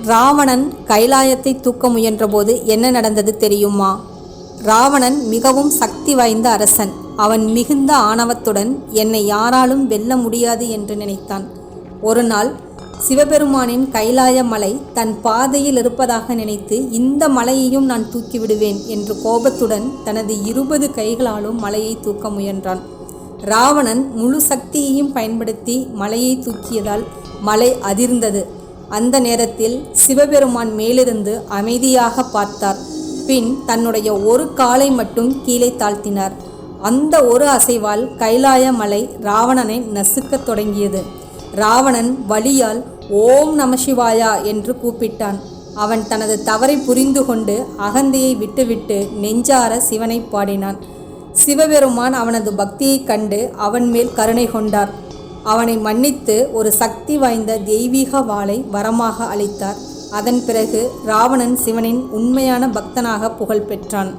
ராவணன் கைலாயத்தை தூக்க முயன்றபோது என்ன நடந்தது தெரியுமா? ராவணன் மிகவும் சக்தி வாய்ந்த அரசன். அவன் மிகுந்த ஆணவத்துடன் என்னை யாராலும் வெல்ல முடியாது என்று நினைத்தான். ஒரு நாள் சிவபெருமானின் கைலாய மலை தன் பாதையில் இருப்பதாக நினைத்து, இந்த மலையையும் நான் தூக்கிவிடுவேன் என்று கோபத்துடன் தனது 20 கைகளாலும் மலையை தூக்க முயன்றான். ராவணன் முழு சக்தியையும் பயன்படுத்தி மலையை தூக்கியதால் மலை அதிர்ந்தது. அந்த நேரத்தில் சிவபெருமான் மேலிருந்து அமைதியாக பார்த்தார். பின் தன்னுடைய ஒரு காலை மட்டும் கீழே தாழ்த்தினார். அந்த ஒரு அசைவால் கைலாய மலை ராவணனை நசுக்கத் தொடங்கியது. ராவணன் வலியால் ஓம் நமசிவாயா என்று கூப்பிட்டான். அவன் தனது தவறை புரிந்து கொண்டு அகந்தையை விட்டுவிட்டு நெஞ்சார சிவனை பாடினான். சிவபெருமான் அவனது பக்தியைக் கண்டு அவன் மேல் கருணை கொண்டார். அவனை மன்னித்து ஒரு சக்தி வாய்ந்த தெய்வீக வாளை வரமாக அளித்தார். அதன் பிறகு ராவணன் சிவனின் உண்மையான பக்தனாக புகழ் பெற்றான்.